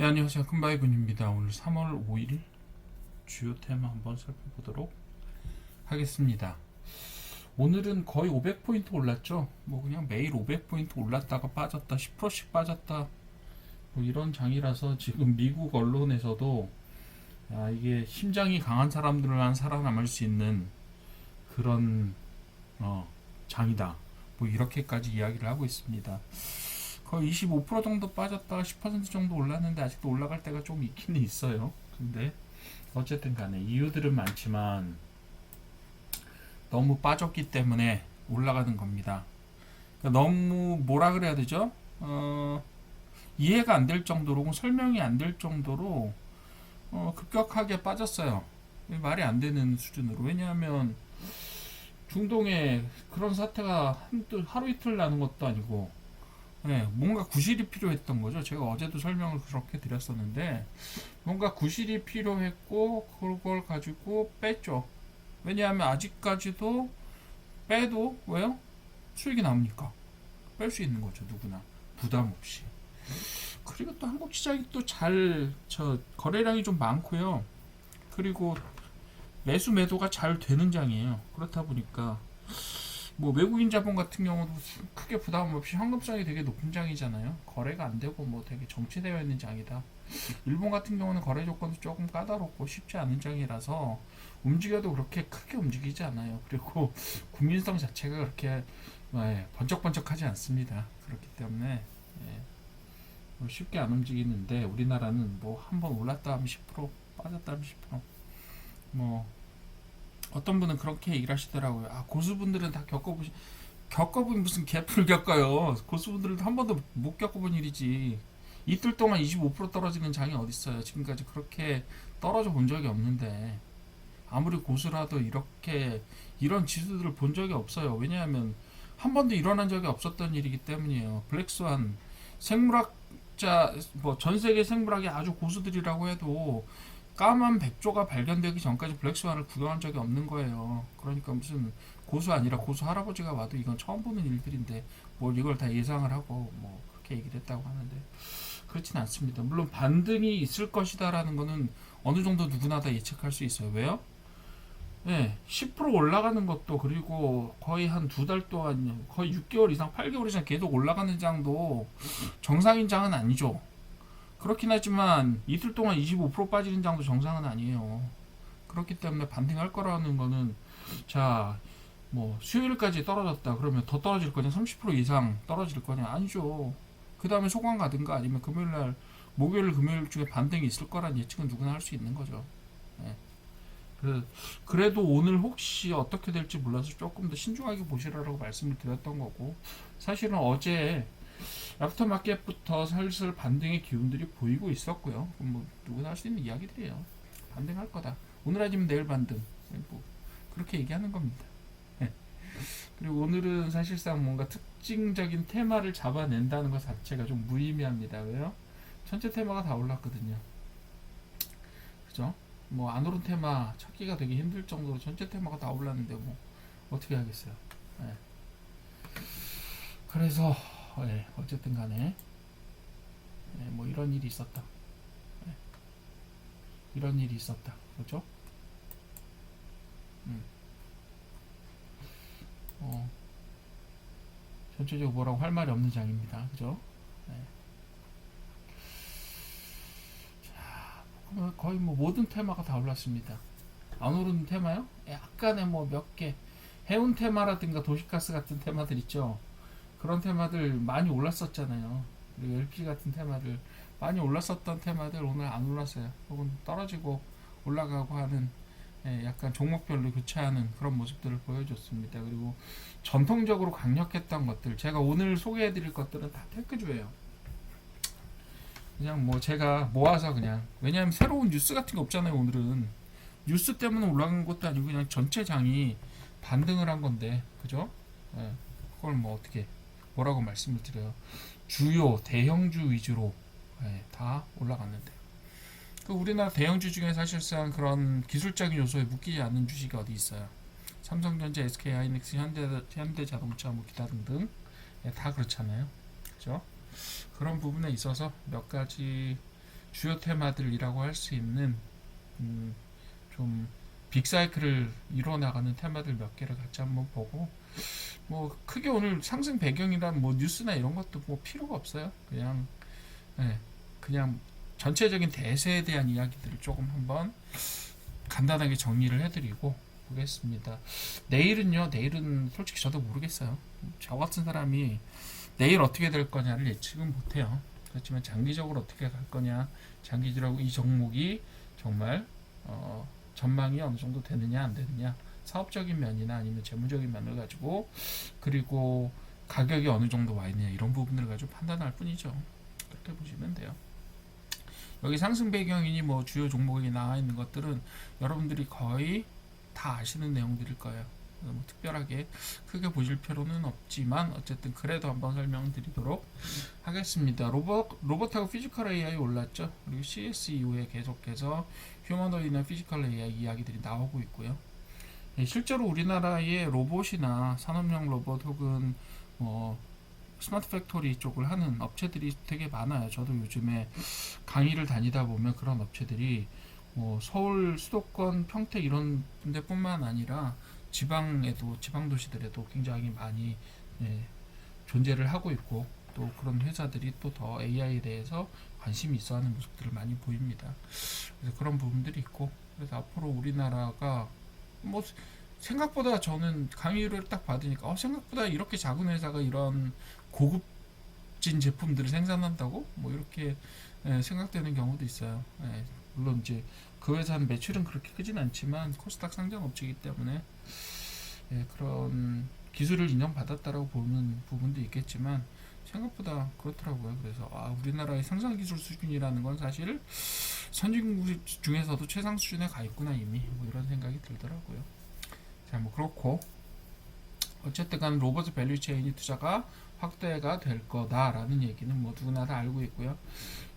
네, 안녕하세요. 큰바이군입니다. 오늘 3월 5일 주요 테마 한번 살펴보도록 하겠습니다. 오늘은 거의 500포인트 올랐죠. 뭐 그냥 매일 500포인트 올랐다가 빠졌다, 10%씩 빠졌다, 뭐 이런 장이라서 지금 미국 언론에서도 이게 심장이 강한 사람들만 살아남을 수 있는 그런 장이다, 뭐 이렇게까지 이야기를 하고 있습니다. 거의 25% 정도 빠졌다가 10% 정도 올랐는데 아직도 올라갈 때가 좀 있기는 있어요. 근데 어쨌든 간에 이유들은 많지만 너무 빠졌기 때문에 올라가는 겁니다. 그러니까 너무 뭐라 그래야 되죠? 이해가 안 될 정도로, 설명이 안 될 정도로 급격하게 빠졌어요. 말이 안 되는 수준으로. 왜냐하면 중동에 그런 사태가 하루 이틀 나는 것도 아니고, 뭔가 구실이 필요했던 거죠. 제가 어제도 설명을 그렇게 드렸었는데, 뭔가 구실이 필요했고, 그걸 가지고 뺐죠. 왜냐하면 아직까지도 빼도, 왜요? 수익이 나옵니까? 뺄 수 있는 거죠, 누구나. 부담 없이. 그리고 또 한국 시장이 또 거래량이 좀 많고요. 그리고 매수 매도가 잘 되는 장이에요. 그렇다 보니까 뭐 외국인 자본 같은 경우도 크게 부담 없이 현금성이 되게 높은 장이잖아요. 거래가 안 되고 뭐 되게 정체되어 있는 장이다. 일본 같은 경우는 거래 조건도 조금 까다롭고 쉽지 않은 장이라서 움직여도 그렇게 크게 움직이지 않아요. 그리고 국민성 자체가 그렇게 번쩍번쩍하지 않습니다. 그렇기 때문에 뭐 쉽게 안 움직이는데, 우리나라는 뭐 한번 올랐다 하면 10%, 빠졌다 하면 10%. 어떤 분은 그렇게 얘기를 하시더라고요. 고수분들은 다 겪어본 무슨 개풀 겪어요. 고수분들은 한 번도 못 겪어본 일이지. 이틀 동안 25% 떨어지는 장이 어딨어요. 지금까지 그렇게 떨어져 본 적이 없는데, 아무리 고수라도 이런 지수들을 본 적이 없어요. 왜냐하면 한 번도 일어난 적이 없었던 일이기 때문이에요. 블랙스완, 생물학자, 뭐 전 세계 생물학의 아주 고수들이라고 해도 까만 백조가 발견되기 전까지 블랙스완을 구경한 적이 없는 거예요. 그러니까 무슨 고수 아니라 고수 할아버지가 와도 이건 처음 보는 일들인데 뭘 이걸 다 예상을 하고 뭐 그렇게 얘기를 했다고 하는데, 그렇진 않습니다. 물론 반등이 있을 것이다라는 거는 어느 정도 누구나 다 예측할 수 있어요. 왜요? 10% 올라가는 것도, 그리고 거의 한 두 달 동안, 거의 6개월 이상, 8개월 이상 계속 올라가는 장도 정상인 장은 아니죠. 그렇긴 하지만 이틀 동안 25% 빠지는 장도 정상은 아니에요. 그렇기 때문에 반등할 거라는 거는, 자, 뭐 수요일까지 떨어졌다 그러면 더 떨어질 거냐? 30% 이상 떨어질 거냐? 아니죠. 그 다음에 소강 가든가 아니면 금요일날, 목요일 금요일 중에 반등이 있을 거란 예측은 누구나 할 수 있는 거죠. 예. 그래도 오늘 혹시 어떻게 될지 몰라서 조금 더 신중하게 보시라고 말씀을 드렸던 거고, 사실은 어제 애프터마켓부터 슬슬 반등의 기운들이 보이고 있었고요. 뭐 누구나 할 수 있는 이야기들이에요. 반등할 거다. 오늘 아니면 내일 반등. 뭐 그렇게 얘기하는 겁니다. 그리고 오늘은 사실상 뭔가 특징적인 테마를 잡아낸다는 것 자체가 좀 무의미합니다. 왜요? 전체 테마가 다 올랐거든요. 그죠? 뭐 안 오른 테마 찾기가 되게 힘들 정도로 전체 테마가 다 올랐는데 뭐 어떻게 하겠어요. 예. 그래서 어쨌든 간에 뭐 이런 일이 있었다. 예. 이런 일이 있었다. 그렇죠? 음. 전체적으로 뭐라고 할 말이 없는 장입니다. 그죠? 예. 거의 뭐 모든 테마가 다 올랐습니다. 안 오르는 테마요? 약간의 뭐 몇 개, 해운 테마라든가 도시가스 같은 테마들 있죠. 그런 테마들 많이 올랐었잖아요. 그리고 LP 같은 테마들 많이 올랐었던 테마들 오늘 안 올랐어요. 혹은 떨어지고 올라가고 하는, 약간 종목별로 교차하는 그런 모습들을 보여줬습니다. 그리고 전통적으로 강력했던 것들, 제가 오늘 소개해드릴 것들은 다 테크주예요. 그냥 뭐 제가 모아서 그냥, 왜냐하면 새로운 뉴스 같은 게 없잖아요. 오늘은 뉴스 때문에 올라간 것도 아니고 그냥 전체 장이 반등을 한 건데, 그죠? 그걸 뭐 어떻게 뭐라고 말씀을 드려요. 주요 대형주 위주로 다 올라갔는데, 그 우리나라 대형주 중에 사실상 그런 기술적인 요소에 묶이지 않는 주식이 어디 있어요? 삼성전자, SK하이닉스, 현대자동차, 뭐 기타 등등, 다 그렇잖아요. 그죠? 그런 부분에 있어서 몇 가지 주요 테마들이라고 할 수 있는 좀 빅사이클을 이뤄나가는 테마들 몇 개를 같이 한번 보고, 뭐 크게 오늘 상승 배경이란 뭐 뉴스나 이런 것도 뭐 필요가 없어요. 그냥 예, 그냥 전체적인 대세에 대한 이야기들을 조금 한번 간단하게 정리를 해드리고 보겠습니다. 내일은 솔직히 저도 모르겠어요. 저 같은 사람이 내일 어떻게 될 거냐를 예측은 못해요. 그렇지만 장기적으로 어떻게 갈 거냐, 장기적으로 이 종목이 정말 전망이 어느 정도 되느냐 안 되느냐, 사업적인 면이나 아니면 재무적인 면을 가지고, 그리고 가격이 어느 정도 와 있느냐, 이런 부분을 가지고 판단할 뿐이죠. 그렇게 보시면 돼요. 여기 상승 배경이니 뭐 주요 종목이 나와 있는 것들은 여러분들이 거의 다 아시는 내용들일 거예요. 뭐 특별하게 크게 보실 필요는 없지만 어쨌든 그래도 한번 설명드리도록 하겠습니다. 로봇하고 피지컬 AI 올랐죠. 그리고 CS 이후에 계속해서 휴머노이드나 피지컬 AI 이야기들이 나오고 있고요. 실제로 우리나라의 로봇이나 산업용 로봇 혹은 뭐 스마트 팩토리 쪽을 하는 업체들이 되게 많아요. 저도 요즘에 강의를 다니다 보면 그런 업체들이 뭐 서울 수도권 평택 이런 데뿐만 아니라 지방에도, 지방 도시들에도 굉장히 많이 존재를 하고 있고, 또 그런 회사들이 또 더 AI에 대해서 관심이 있어 하는 모습들을 많이 보입니다. 그래서 그런 부분들이 있고, 그래서 앞으로 우리나라가 뭐 생각보다, 저는 강의를 딱 받으니까 생각보다 이렇게 작은 회사가 이런 고급진 제품들을 생산한다고 뭐 이렇게 생각되는 경우도 있어요. 물론 이제 그 회사는 매출은 그렇게 크진 않지만 코스닥 상장 업체이기 때문에 그런 기술을 인정받았다라고 보는 부분도 있겠지만 생각보다 그렇더라고요. 그래서 우리나라의 생산 기술 수준이라는 건 사실 선진국 중에서도 최상 수준에 가 있구나 이미, 뭐 이런 생각이 들더라고요. 자, 뭐 그렇고 어쨌든 간 로버트 밸류 체인이 투자가 확대가 될 거다라는 얘기는 뭐 누구나 다 알고 있고요.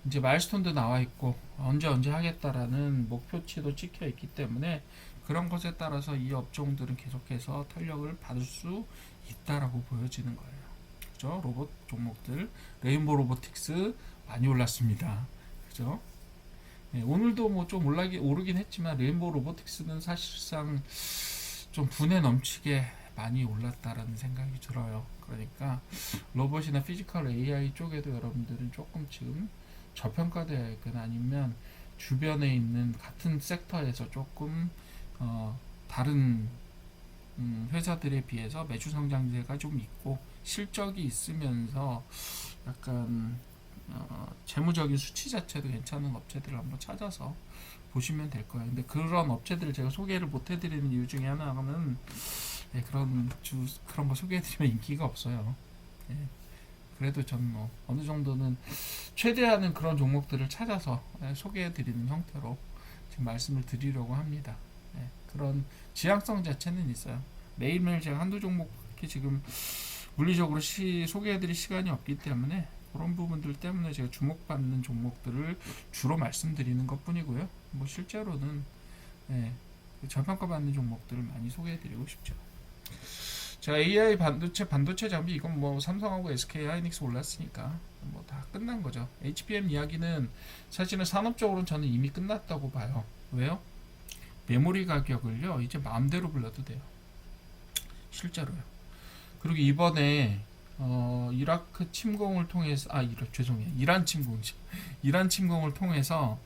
이제 마일스톤도 나와 있고 언제 하겠다라는 목표치도 찍혀 있기 때문에 그런 것에 따라서 이 업종들은 계속해서 탄력을 받을 수 있다라고 보여지는 거예요. 그죠? 로봇 종목들, 레인보우 로보틱스 많이 올랐습니다. 그죠? 오늘도 뭐 좀 오르긴 했지만 레인보우 로보틱스는 사실상 좀 분에 넘치게 많이 올랐다라는 생각이 들어요. 그러니까 로봇이나 피지컬 AI 쪽에도 여러분들은 조금 지금 저평가되거나 아니면 주변에 있는 같은 섹터에서 조금 다른 회사들에 비해서 매출 성장세가 좀 있고 실적이 있으면서 약간 재무적인 수치 자체도 괜찮은 업체들을 한번 찾아서 보시면 될 거예요. 근데 그런 업체들을 제가 소개를 못 해드리는 이유 중에 하나는 그런 거 소개해드리면 인기가 없어요. 그래도 전 뭐 어느 정도는 최대한은 그런 종목들을 찾아서 소개해드리는 형태로 지금 말씀을 드리려고 합니다. 그런 지향성 자체는 있어요. 매일매일 제가 한두 종목밖에 지금 물리적으로 소개해드릴 시간이 없기 때문에 그런 부분들 때문에 제가 주목받는 종목들을 주로 말씀드리는 것 뿐이고요. 뭐 실제로는 저평가받는 종목들을 많이 소개해드리고 싶죠. 자, AI 반도체 장비, 이건 뭐 삼성하고 SK 하이닉스 올랐으니까 뭐 다 끝난 거죠. HBM 이야기는 사실은 산업적으로는 저는 이미 끝났다고 봐요. 왜요? 메모리 가격을요 이제 마음대로 불러도 돼요. 실제로요. 그리고 이번에 이라크 침공을 통해서 이란 침공을 통해서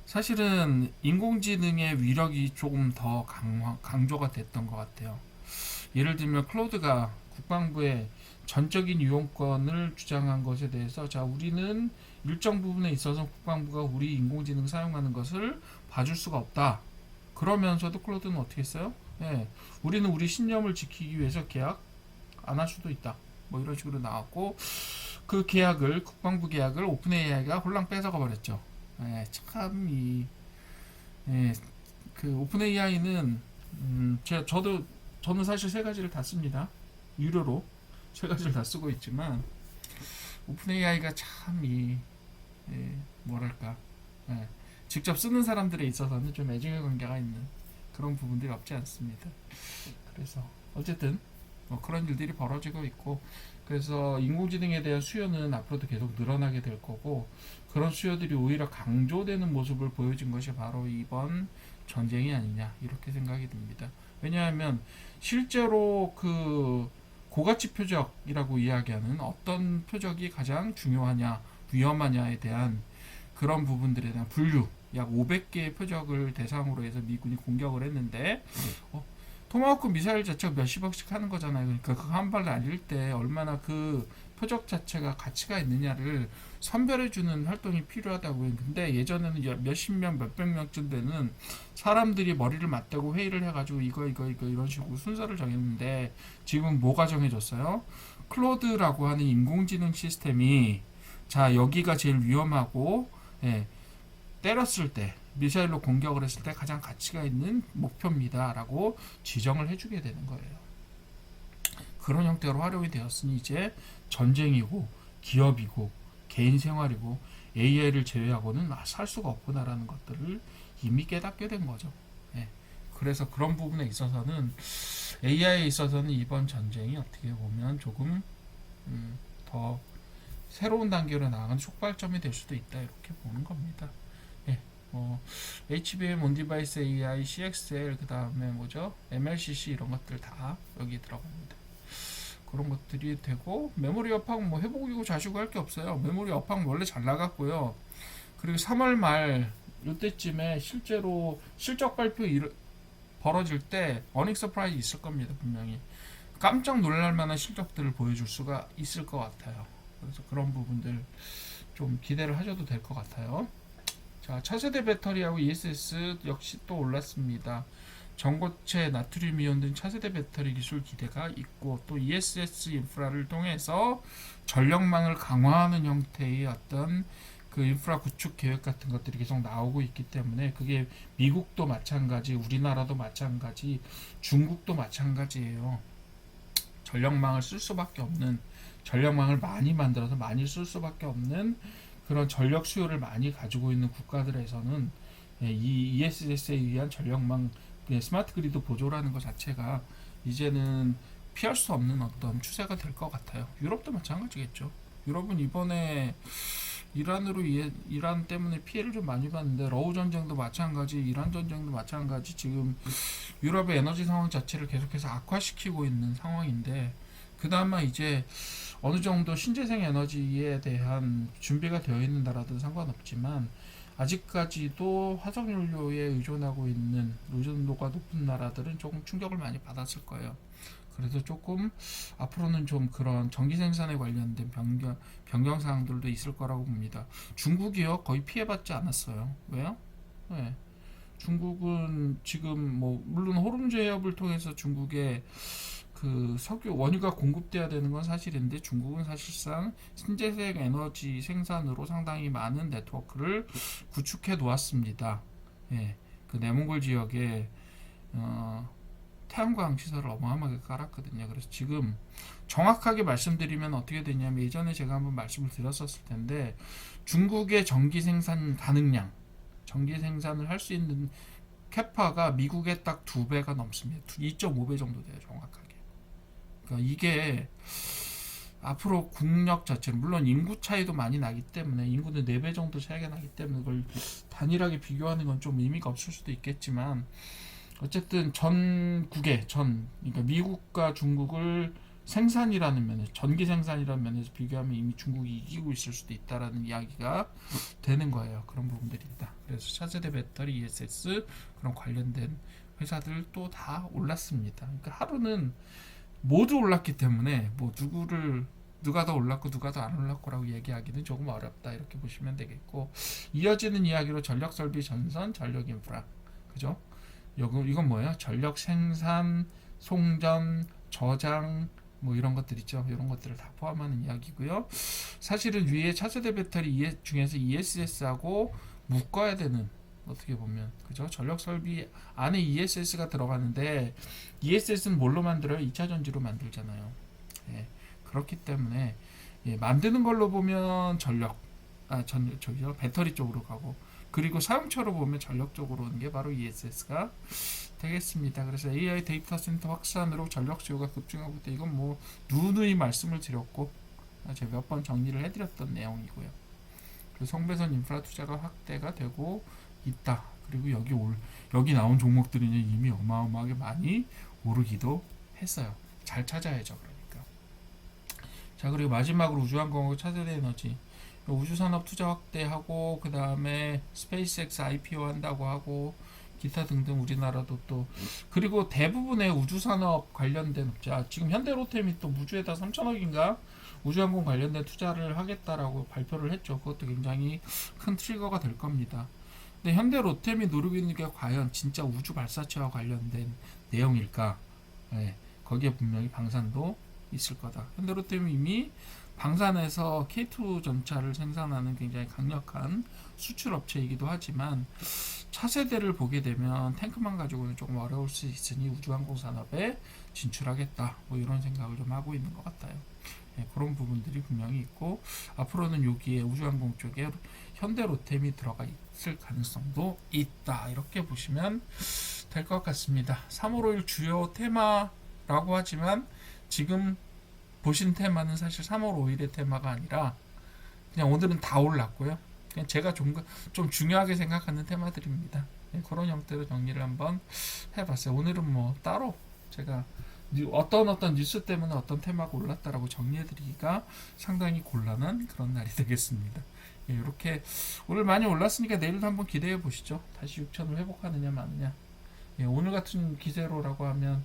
사실은 인공지능의 위력이 조금 더 강조가 됐던 것 같아요. 예를 들면 클로드가 국방부에 전적인 이용권을 주장한 것에 대해서, 자, 우리는 일정 부분에 있어서 국방부가 우리 인공지능 사용하는 것을 봐줄 수가 없다. 그러면서도 클로드는 어떻게 했어요? 우리는 우리 신념을 지키기 위해서 계약 안 할 수도 있다. 뭐 이런 식으로 나왔고, 그 계약을, 국방부 계약을 오픈 AI가 홀랑 뺏어가 버렸죠. 그 오픈 AI는 저는 사실 세 가지를 다 씁니다. 유료로 세 가지를 다 쓰고 있지만 오픈 AI가 참 뭐랄까, 직접 쓰는 사람들에 있어서는 좀 애증의 관계가 있는 그런 부분들이 없지 않습니다. 그래서 어쨌든 뭐 그런 일들이 벌어지고 있고, 그래서 인공지능에 대한 수요는 앞으로도 계속 늘어나게 될 거고, 그런 수요들이 오히려 강조되는 모습을 보여준 것이 바로 이번 전쟁이 아니냐 이렇게 생각이 듭니다. 왜냐하면 실제로 그 고가치 표적이라고 이야기하는 어떤 표적이 가장 중요하냐 위험하냐에 대한 그런 부분들에 대한 분류, 약 500개의 표적을 대상으로 해서 미군이 공격을 했는데, 토마호크 미사일 자체가 몇십억씩 하는 거잖아요. 그러니까 그 한 발 날릴 때 얼마나 그 표적 자체가 가치가 있느냐를 선별해주는 활동이 필요하다고 해요. 근데 예전에는 몇십 명, 몇백 명쯤 되는 사람들이 머리를 맞대고 회의를 해가지고 이거 이런 식으로 순서를 정했는데, 지금 뭐가 정해졌어요? 클로드라고 하는 인공지능 시스템이, 자, 여기가 제일 위험하고, 예, 때렸을 때 미사일로 공격을 했을 때 가장 가치가 있는 목표입니다 라고 지정을 해주게 되는 거예요. 그런 형태로 활용이 되었으니 이제 전쟁이고 기업이고 개인 생활이고 AI를 제외하고는 살 수가 없구나라는 것들을 이미 깨닫게 된 거죠. 예. 그래서 그런 부분에 있어서는, AI에 있어서는 이번 전쟁이 어떻게 보면 조금 더 새로운 단계로 나아가는 촉발점이 될 수도 있다 이렇게 보는 겁니다. 예. HBM 온디바이스 AI, CXL, 그 다음에 뭐죠? MLCC 이런 것들 다 여기 들어갑니다. 그런 것들이 되고, 메모리 업황 뭐 회복이고 자시고 할 게 없어요. 메모리 업황 원래 잘 나갔고요. 그리고 3월 말 이때쯤에 실제로 실적 발표 벌어질 때 어닝 서프라이즈 있을 겁니다. 분명히 깜짝 놀랄 만한 실적들을 보여줄 수가 있을 것 같아요. 그래서 그런 부분들 좀 기대를 하셔도 될 것 같아요. 자, 차세대 배터리하고 ESS 역시 또 올랐습니다. 전고체, 나트륨 이온 등 차세대 배터리 기술 기대가 있고, 또 ESS 인프라를 통해서 전력망을 강화하는 형태의 어떤 그 인프라 구축 계획 같은 것들이 계속 나오고 있기 때문에, 그게 미국도 마찬가지, 우리나라도 마찬가지, 중국도 마찬가지예요. 전력망을 쓸 수밖에 없는, 전력망을 많이 만들어서 많이 쓸 수밖에 없는 그런 전력 수요를 많이 가지고 있는 국가들에서는 이 ESS에 의한 전력망, 스마트 그리드 보조라는 것 자체가 이제는 피할 수 없는 어떤 추세가 될 것 같아요. 유럽도 마찬가지겠죠. 유럽은 이번에 이란 때문에 피해를 좀 많이 봤는데, 러우 전쟁도 마찬가지, 이란 전쟁도 마찬가지, 지금 유럽의 에너지 상황 자체를 계속해서 악화시키고 있는 상황인데, 그나마 이제 어느 정도 신재생 에너지에 대한 준비가 되어 있는 나라들은 상관없지만, 아직까지도 화석연료에 의존하고 있는, 의존도가 높은 나라들은 조금 충격을 많이 받았을 거예요. 그래서 조금 앞으로는 좀 그런 전기 생산에 관련된 변경 사항들도 있을 거라고 봅니다. 중국이요, 거의 피해받지 않았어요. 왜요? 네. 중국은 지금 뭐 물론 호르무즈 해협을 통해서 중국에 그 석유 원유가 공급돼야 되는 건 사실인데, 중국은 사실상 신재생 에너지 생산으로 상당히 많은 네트워크를 구축해 놓았습니다. 예, 그 내몽골 지역에 태양광 시설을 어마어마하게 깔았거든요. 그래서 지금 정확하게 말씀드리면 어떻게 되냐면, 예전에 제가 한번 말씀을 드렸었을 텐데, 중국의 전기 생산 가능량, 전기 생산을 할 수 있는 캐파가 미국의 딱 2배가 넘습니다. 2.5배 정도 돼요, 정확하게. 그러니까 이게 앞으로 국력 자체는, 물론 인구 차이도 많이 나기 때문에, 인구는 4배 정도 차이가 나기 때문에 그걸 단일하게 비교하는 건 좀 의미가 없을 수도 있겠지만, 어쨌든 그러니까 미국과 중국을 생산이라는 면에서, 전기 생산이라는 면에서 비교하면 이미 중국이 이기고 있을 수도 있다라는 이야기가 되는 거예요. 그런 부분들이 있다. 그래서 차세대 배터리, ESS 그런 관련된 회사들 또 다 올랐습니다. 그러니까 하루는 모두 올랐기 때문에 뭐 누가 더 올랐고 누가 더 안 올랐고라고 얘기하기는 조금 어렵다 이렇게 보시면 되겠고, 이어지는 이야기로 전력 설비, 전선, 전력 인프라, 그죠? 이건 뭐예요? 전력 생산, 송전, 저장, 뭐 이런 것들 있죠. 이런 것들을 다 포함하는 이야기고요. 사실은 위에 차세대 배터리 중에서 ESS하고 묶어야 되는, 어떻게 보면 그죠? 전력 설비 안에 ESS가 들어가는데, ESS는 뭘로 만들어요? 2차 전지로 만들잖아요. 예, 그렇기 때문에 만드는 걸로 보면 전력, 저기요 배터리 쪽으로 가고, 그리고 사용처로 보면 전력 쪽으로 오는 게 바로 ESS가 되겠습니다. 그래서 AI 데이터 센터 확산으로 전력 수요가 급증하고 있다. 이건 뭐 누누이 말씀을 드렸고 제가 몇 번 정리를 해드렸던 내용이고요. 그래서 송배선 인프라 투자가 확대가 되고 있다. 그리고 여기 나온 종목들이 이미 어마어마하게 많이 오르기도 했어요. 잘 찾아야죠. 그러니까. 자, 그리고 마지막으로 우주항공하고 차세대 에너지, 우주산업 투자 확대하고 그 다음에 스페이스X IPO 한다고 하고 기타 등등 우리나라도 또, 그리고 대부분의 우주산업 관련된 업체, 지금 현대로템이 또 우주에다 3천억인가 우주항공 관련된 투자를 하겠다라고 발표를 했죠. 그것도 굉장히 큰 트리거가 될 겁니다. 근데 현대로템이 누리고 있는 게 과연 진짜 우주 발사체와 관련된 내용일까? 네, 거기에 분명히 방산도 있을 거다. 현대로템이 이미 방산에서 K2 전차를 생산하는 굉장히 강력한 수출 업체이기도 하지만 차세대를 보게 되면 탱크만 가지고는 조금 어려울 수 있으니 우주항공 산업에 진출하겠다. 뭐 이런 생각을 좀 하고 있는 것 같아요. 네, 그런 부분들이 분명히 있고 앞으로는 여기에 우주항공 쪽에 현대로템이 들어가 있을 가능성도 있다. 이렇게 보시면 될 것 같습니다. 3월 5일 주요 테마라고 하지만 지금 보신 테마는 사실 3월 5일의 테마가 아니라 그냥 오늘은 다 올랐고요. 그냥 제가 좀 중요하게 생각하는 테마들입니다. 네, 그런 형태로 정리를 한번 해봤어요. 오늘은 뭐 따로 제가 어떤 뉴스 때문에 어떤 테마가 올랐다라고 정리해드리기가 상당히 곤란한 그런 날이 되겠습니다. 예, 이렇게 오늘 많이 올랐으니까 내일도 한번 기대해 보시죠. 다시 6천을 회복하느냐 마느냐. 예, 오늘 같은 기세로라고 하면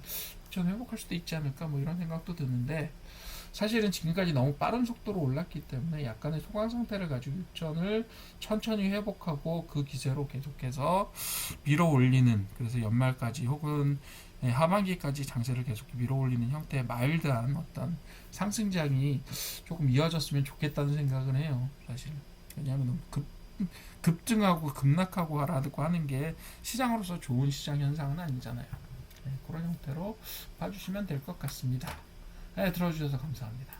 6천 회복할 수도 있지 않을까 뭐 이런 생각도 드는데, 사실은 지금까지 너무 빠른 속도로 올랐기 때문에 약간의 소강 상태를 가지고 6천을 천천히 회복하고 그 기세로 계속해서 밀어 올리는, 그래서 연말까지 혹은 하반기까지 장세를 계속 밀어 올리는 형태의 마일드한 어떤 상승장이 조금 이어졌으면 좋겠다는 생각을 해요. 사실 왜냐하면 급증하고 급락하고 하라고 하는 게 시장으로서 좋은 시장 현상은 아니잖아요. 네, 그런 형태로 봐주시면 될 것 같습니다. 네, 들어주셔서 감사합니다.